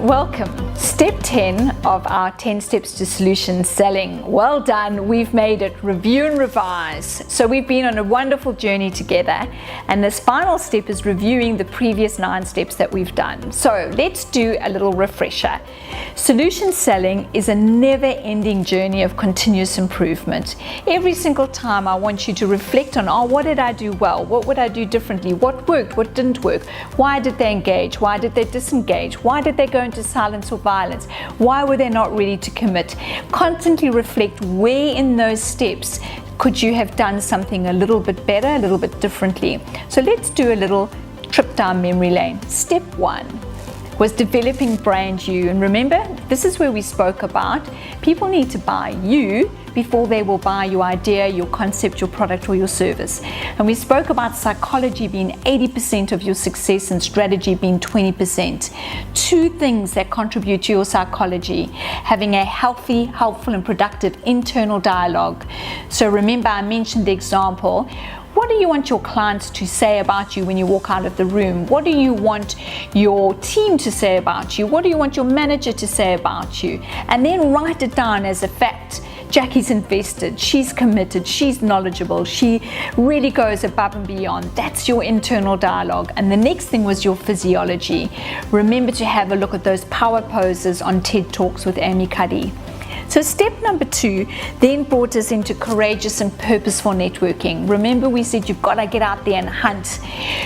Welcome. Step 10 of our 10 steps to solution selling. Well done. We've made it. Review and revise. So we've been on a wonderful journey together, and this final step is reviewing the previous 9 steps that we've done. So let's do a little refresher. Solution selling is a never-ending journey of continuous improvement. Every single time I want you to reflect on, what did I do well? What would I do differently? What worked? What didn't work? Why did they engage? Why did they disengage? Why did they go into silence or violence? Why were they not ready to commit? Constantly reflect where in those steps could you have done something a little bit better, a little bit differently. So let's do a little trip down memory lane. Step 1 was developing brand you. And remember, this is where we spoke about people need to buy you before they will buy your idea, your concept, your product, or your service. And we spoke about psychology being 80% of your success and strategy being 20%. 2 things that contribute to your psychology: having a healthy, helpful, and productive internal dialogue. So remember, I mentioned the example. What do you want your clients to say about you when you walk out of the room? What do you want your team to say about you? What do you want your manager to say about you? And then write it down as a fact. Jackie's invested, she's committed, she's knowledgeable, she really goes above and beyond. That's your internal dialogue. And the next thing was your physiology. Remember to have a look at those power poses on TED Talks with Amy Cuddy. So step number 2 then brought us into courageous and purposeful networking. Remember, we said you've got to get out there and hunt.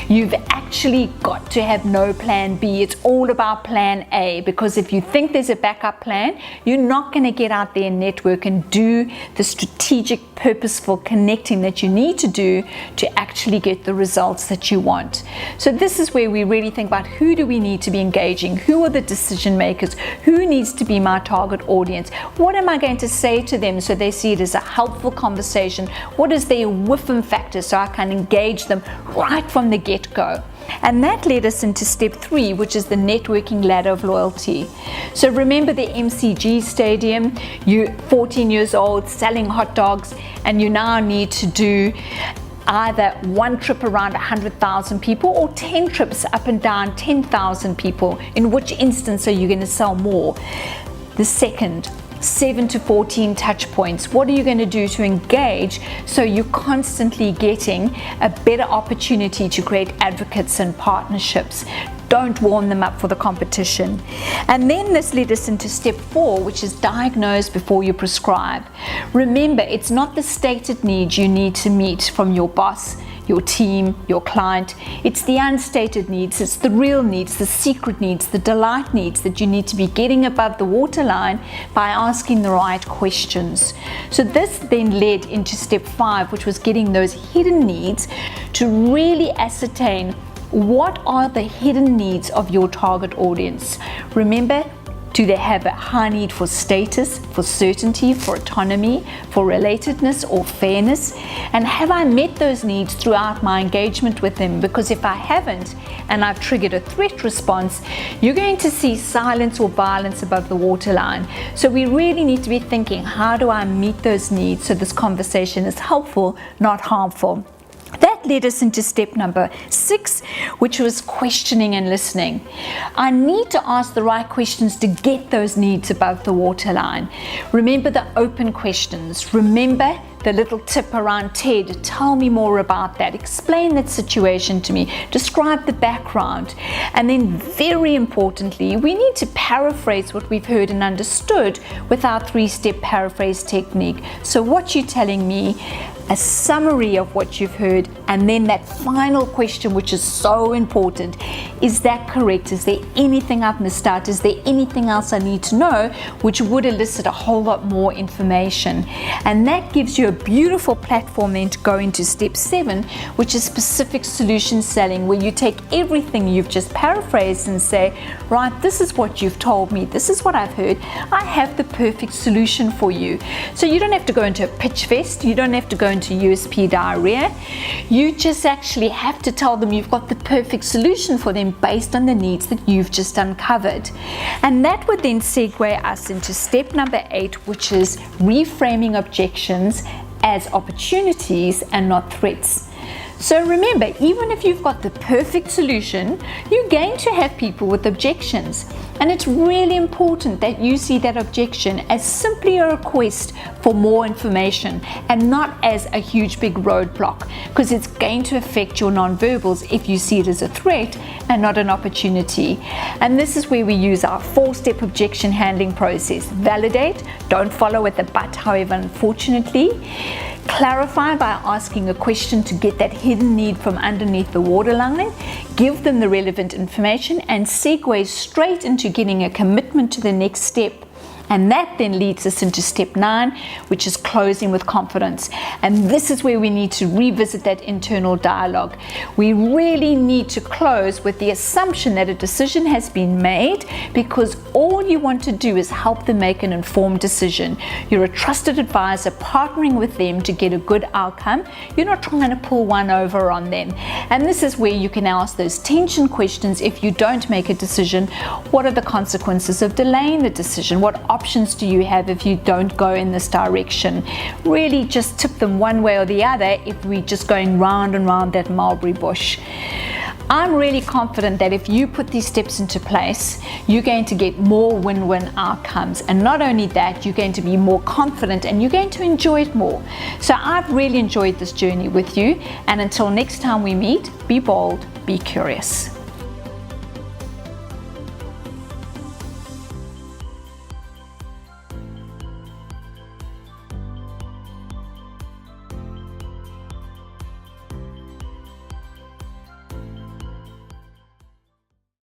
You've actually got to have no plan B. It's all about plan A, because if you think there's a backup plan, you're not going to get out there and network and do the strategic, purposeful connecting that you need to do to actually get the results that you want. So this is where we really think about, who do we need to be engaging? Who are the decision makers? Who needs to be my target audience? What am I going to say to them so they see it as a helpful conversation? What is their whiffing factor so I can engage them right from the get-go? And that led us into step 3, which is the networking ladder of loyalty. So remember the MCG stadium, you're 14 years old selling hot dogs, and you now need to do either 1 trip around 100,000 people or 10 trips up and down 10,000 people. In which instance are you going to sell more? The second. 7 to 14 touch points. What are you going to do to engage so you're constantly getting a better opportunity to create advocates and partnerships? Don't warm them up for the competition. And then this led us into step 4, which is diagnose before you prescribe. Remember, it's not the stated needs you need to meet from your boss, your team, your client. It's the unstated needs, it's the real needs, the secret needs, the delight needs that you need to be getting above the waterline by asking the right questions. So this then led into step 5, which was getting those hidden needs to really ascertain what are the hidden needs of your target audience. Remember, do they have a high need for status, for certainty, for autonomy, for relatedness or fairness? And have I met those needs throughout my engagement with them? Because if I haven't, and I've triggered a threat response, you're going to see silence or violence above the waterline. So we really need to be thinking, how do I meet those needs so this conversation is helpful, not harmful? That led us into step number 6, which was questioning and listening. I need to ask the right questions to get those needs above the waterline. Remember the open questions. Remember the little tip around TED. Tell me more about that. Explain that situation to me. Describe the background. And then very importantly, we need to paraphrase what we've heard and understood with our 3-step paraphrase technique. So what you're telling me, a summary of what you've heard, and then that final question, which is so important. Is that correct? Is there anything I've missed out? Is there anything else I need to know, which would elicit a whole lot more information? And that gives you a beautiful platform then to go into step 7, which is specific solution selling, where you take everything you've just paraphrased and say, right, this is what you've told me, this is what I've heard, I have the perfect solution for you. So you don't have to go into a pitch fest, you don't have to go into USP diarrhea, you just actually have to tell them you've got the perfect solution for them based on the needs that you've just uncovered. And that would then segue us into step number 8, which is reframing objections as opportunities and not threats. So remember, even if you've got the perfect solution, you're going to have people with objections. And it's really important that you see that objection as simply a request for more information and not as a huge big roadblock, because it's going to affect your nonverbals if you see it as a threat and not an opportunity. And this is where we use our 4-step objection handling process. Validate, don't follow with the but, however, unfortunately. Clarify by asking a question to get that hidden need from underneath the waterline, give them the relevant information, and segue straight into getting a commitment to the next step. And that then leads us into step 9, which is closing with confidence. And this is where we need to revisit that internal dialogue. We really need to close with the assumption that a decision has been made, because all you want to do is help them make an informed decision. You're a trusted advisor partnering with them to get a good outcome. You're not trying to pull one over on them. And this is where you can ask those tension questions. If you don't make a decision, what are the consequences of delaying the decision? What options do you have if you don't go in this direction? Really just tip them one way or the other if we're just going round and round that mulberry bush. I'm really confident that if you put these steps into place, you're going to get more win-win outcomes. And not only that, you're going to be more confident and you're going to enjoy it more. So I've really enjoyed this journey with you. And until next time we meet, be bold, be curious.